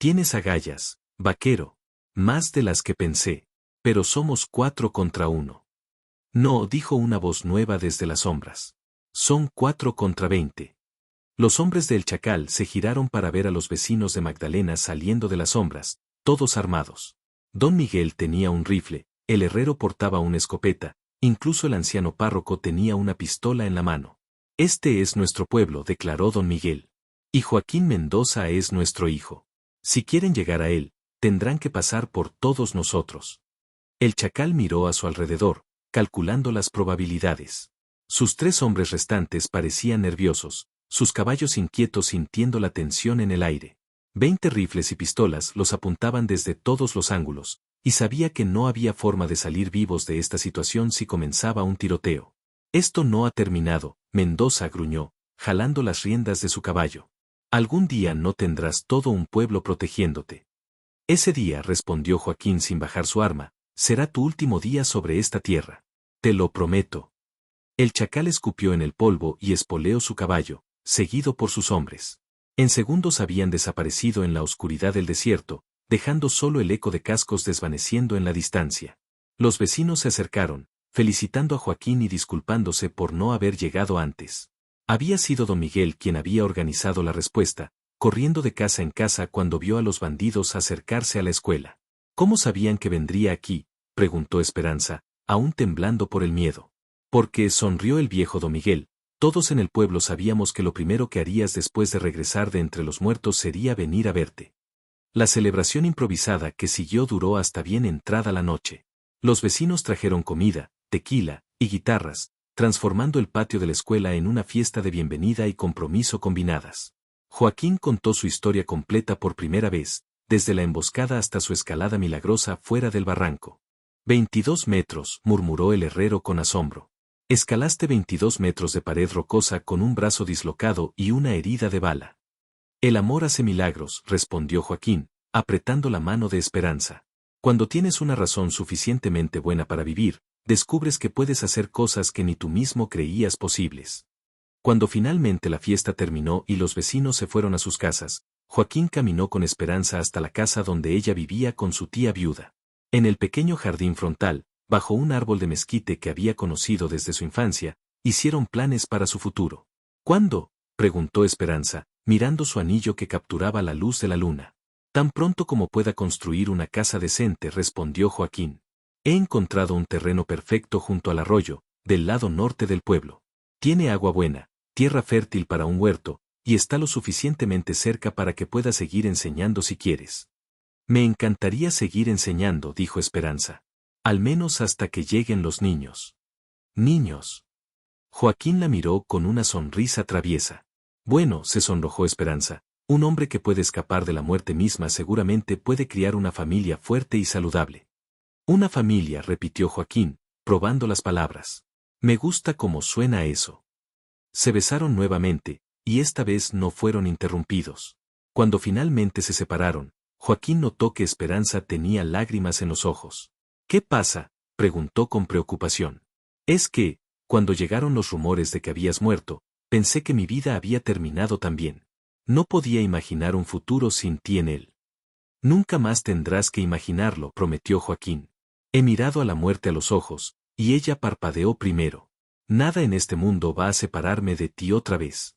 Speaker 1: «Tienes agallas, vaquero. Más de las que pensé. Pero somos 4 contra 1. «No», dijo una voz nueva desde las sombras. «Son 4 contra 20». Los hombres del chacal se giraron para ver a los vecinos de Magdalena saliendo de las sombras, todos armados. Don Miguel tenía un rifle, el herrero portaba una escopeta, incluso el anciano párroco tenía una pistola en la mano. «Este es nuestro pueblo», declaró don Miguel. «Y Joaquín Mendoza es nuestro hijo. Si quieren llegar a él, tendrán que pasar por todos nosotros». El chacal miró a su alrededor, calculando las probabilidades. Sus 3 hombres restantes parecían nerviosos, sus caballos inquietos sintiendo la tensión en el aire. 20 rifles y pistolas los apuntaban desde todos los ángulos, y sabía que no había forma de salir vivos de esta situación si comenzaba un tiroteo. Esto no ha terminado, Mendoza gruñó, jalando las riendas de su caballo. Algún día no tendrás todo un pueblo protegiéndote. Ese día, respondió Joaquín sin bajar su arma, será tu último día sobre esta tierra. Te lo prometo. El chacal escupió en el polvo y espoleó su caballo, seguido por sus hombres. En segundos habían desaparecido en la oscuridad del desierto, dejando solo el eco de cascos desvaneciendo en la distancia. Los vecinos se acercaron, felicitando a Joaquín y disculpándose por no haber llegado antes. Había sido don Miguel quien había organizado la respuesta, corriendo de casa en casa cuando vio a los bandidos acercarse a la escuela. ¿Cómo sabían que vendría aquí?, preguntó Esperanza, aún temblando por el miedo. Porque, sonrió el viejo don Miguel, todos en el pueblo sabíamos que lo primero que harías después de regresar de entre los muertos sería venir a verte. La celebración improvisada que siguió duró hasta bien entrada la noche. Los vecinos trajeron comida, tequila y guitarras, transformando el patio de la escuela en una fiesta de bienvenida y compromiso combinadas. Joaquín contó su historia completa por primera vez, desde la emboscada hasta su escalada milagrosa fuera del barranco. 22 metros, murmuró el herrero con asombro. Escalaste 22 metros de pared rocosa con un brazo dislocado y una herida de bala. El amor hace milagros, respondió Joaquín, apretando la mano de Esperanza. Cuando tienes una razón suficientemente buena para vivir, descubres que puedes hacer cosas que ni tú mismo creías posibles. Cuando finalmente la fiesta terminó y los vecinos se fueron a sus casas, Joaquín caminó con Esperanza hasta la casa donde ella vivía con su tía viuda. En el pequeño jardín frontal, bajo un árbol de mezquite que había conocido desde su infancia, hicieron planes para su futuro. ¿Cuándo?, preguntó Esperanza, mirando su anillo que capturaba la luz de la luna. Tan pronto como pueda construir una casa decente, respondió Joaquín. He encontrado un terreno perfecto junto al arroyo, del lado norte del pueblo. Tiene agua buena, tierra fértil para un huerto, y está lo suficientemente cerca para que pueda seguir enseñando si quieres. Me encantaría seguir enseñando, dijo Esperanza. Al menos hasta que lleguen los niños. ¿Niños? Joaquín la miró con una sonrisa traviesa. Bueno, se sonrojó Esperanza, un hombre que puede escapar de la muerte misma seguramente puede criar una familia fuerte y saludable. Una familia, repitió Joaquín, probando las palabras. Me gusta cómo suena eso. Se besaron nuevamente, y esta vez no fueron interrumpidos. Cuando finalmente se separaron, Joaquín notó que Esperanza tenía lágrimas en los ojos. ¿Qué pasa?, preguntó con preocupación. Es que, cuando llegaron los rumores de que habías muerto, pensé que mi vida había terminado también. No podía imaginar un futuro sin ti en él. Nunca más tendrás que imaginarlo, prometió Joaquín. He mirado a la muerte a los ojos, y ella parpadeó primero. Nada en este mundo va a separarme de ti otra vez.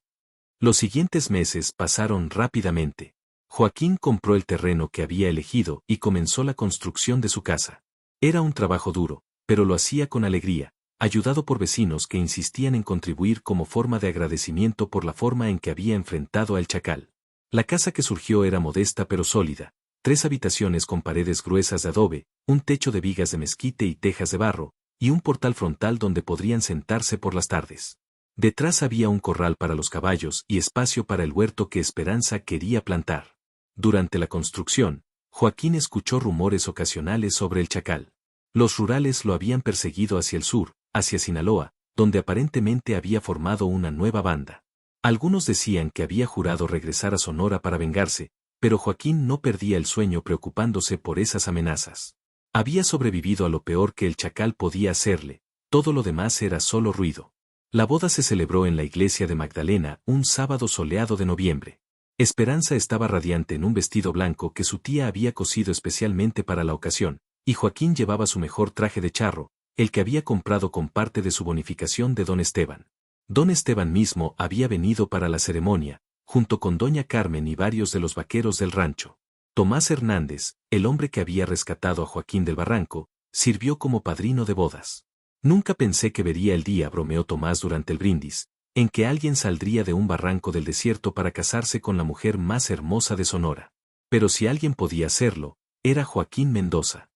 Speaker 1: Los siguientes meses pasaron rápidamente. Joaquín compró el terreno que había elegido y comenzó la construcción de su casa. Era un trabajo duro, pero lo hacía con alegría, ayudado por vecinos que insistían en contribuir como forma de agradecimiento por la forma en que había enfrentado al chacal. La casa que surgió era modesta pero sólida, 3 habitaciones con paredes gruesas de adobe, un techo de vigas de mezquite y tejas de barro, y un portal frontal donde podrían sentarse por las tardes. Detrás había un corral para los caballos y espacio para el huerto que Esperanza quería plantar. Durante la construcción, Joaquín escuchó rumores ocasionales sobre el chacal. Los rurales lo habían perseguido hacia el sur, hacia Sinaloa, donde aparentemente había formado una nueva banda. Algunos decían que había jurado regresar a Sonora para vengarse, pero Joaquín no perdía el sueño preocupándose por esas amenazas. Había sobrevivido a lo peor que el chacal podía hacerle, todo lo demás era solo ruido. La boda se celebró en la iglesia de Magdalena un sábado soleado de noviembre. Esperanza estaba radiante en un vestido blanco que su tía había cosido especialmente para la ocasión, y Joaquín llevaba su mejor traje de charro, el que había comprado con parte de su bonificación de don Esteban. Don Esteban mismo había venido para la ceremonia, junto con doña Carmen y varios de los vaqueros del rancho. Tomás Hernández, el hombre que había rescatado a Joaquín del barranco, sirvió como padrino de bodas. Nunca pensé que vería el día, bromeó Tomás durante el brindis, en que alguien saldría de un barranco del desierto para casarse con la mujer más hermosa de Sonora. Pero si alguien podía hacerlo, era Joaquín Mendoza.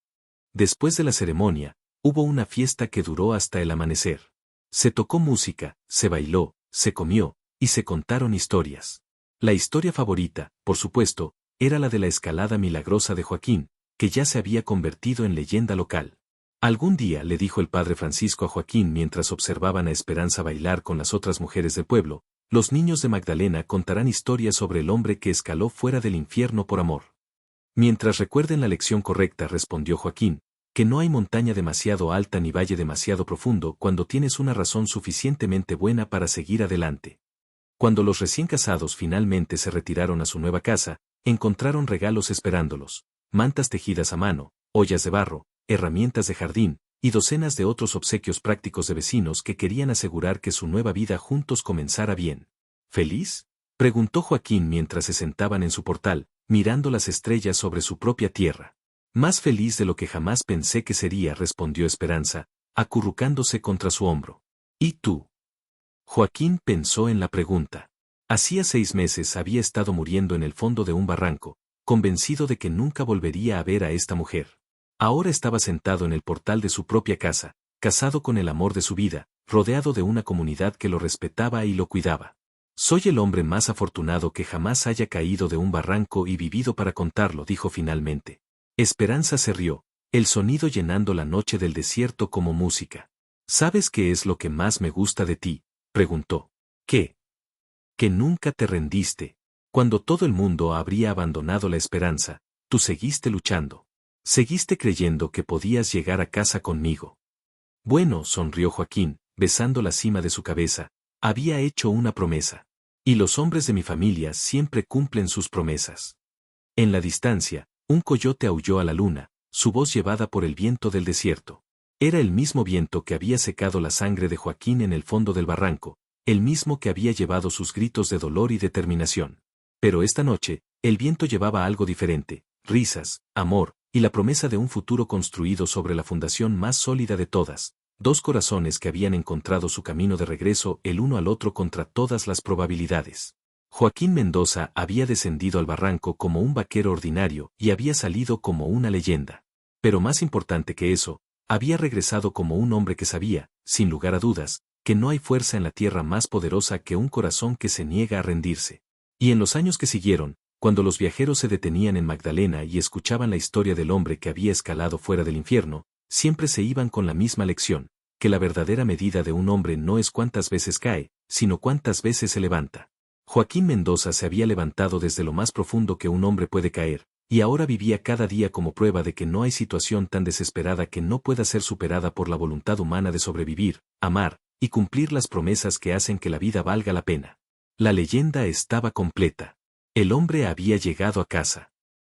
Speaker 1: Después de la ceremonia, Hubo una fiesta que duró hasta el amanecer. Se tocó música, se bailó, se comió, y se contaron historias. La historia favorita, por supuesto, era la de la escalada milagrosa de Joaquín, que ya se había convertido en leyenda local. Algún día, le dijo el padre Francisco a Joaquín mientras observaban a Esperanza bailar con las otras mujeres del pueblo, los niños de Magdalena contarán historias sobre el hombre que escaló fuera del infierno por amor. Mientras recuerden la lección correcta, respondió Joaquín, que no hay montaña demasiado alta ni valle demasiado profundo cuando tienes una razón suficientemente buena para seguir adelante. Cuando los recién casados finalmente se retiraron a su nueva casa, encontraron regalos esperándolos, mantas tejidas a mano, ollas de barro, herramientas de jardín, y docenas de otros obsequios prácticos de vecinos que querían asegurar que su nueva vida juntos comenzara bien. ¿Feliz?, preguntó Joaquín mientras se sentaban en su portal, mirando las estrellas sobre su propia tierra. Más feliz de lo que jamás pensé que sería, respondió Esperanza, acurrucándose contra su hombro. ¿Y tú? Joaquín pensó en la pregunta. Hacía 6 meses había estado muriendo en el fondo de un barranco, convencido de que nunca volvería a ver a esta mujer. Ahora estaba sentado en el portal de su propia casa, casado con el amor de su vida, rodeado de una comunidad que lo respetaba y lo cuidaba. Soy el hombre más afortunado que jamás haya caído de un barranco y vivido para contarlo, dijo finalmente. Esperanza se rió, el sonido llenando la noche del desierto como música. ¿Sabes qué es lo que más me gusta de ti?, preguntó. ¿Qué? Que nunca te rendiste. Cuando todo el mundo habría abandonado la esperanza, tú seguiste luchando. Seguiste creyendo que podías llegar a casa conmigo. Bueno, sonrió Joaquín, besando la cima de su cabeza, había hecho una promesa. Y los hombres de mi familia siempre cumplen sus promesas. En la distancia, un coyote aulló a la luna, su voz llevada por el viento del desierto. Era el mismo viento que había secado la sangre de Joaquín en el fondo del barranco, el mismo que había llevado sus gritos de dolor y determinación. Pero esta noche, el viento llevaba algo diferente, risas, amor, y la promesa de un futuro construido sobre la fundación más sólida de todas, 2 corazones que habían encontrado su camino de regreso el uno al otro contra todas las probabilidades. Joaquín Mendoza había descendido al barranco como un vaquero ordinario y había salido como una leyenda. Pero más importante que eso, había regresado como un hombre que sabía, sin lugar a dudas, que no hay fuerza en la tierra más poderosa que un corazón que se niega a rendirse. Y en los años que siguieron, cuando los viajeros se detenían en Magdalena y escuchaban la historia del hombre que había escalado fuera del infierno, siempre se iban con la misma lección, que la verdadera medida de un hombre no es cuántas veces cae, sino cuántas veces se levanta. Joaquín Mendoza se había levantado desde lo más profundo que un hombre puede caer, y ahora vivía cada día como prueba de que no hay situación tan desesperada que no pueda ser superada por la voluntad humana de sobrevivir, amar, y cumplir las promesas que hacen que la vida valga la pena. La leyenda estaba completa. El hombre había llegado a casa.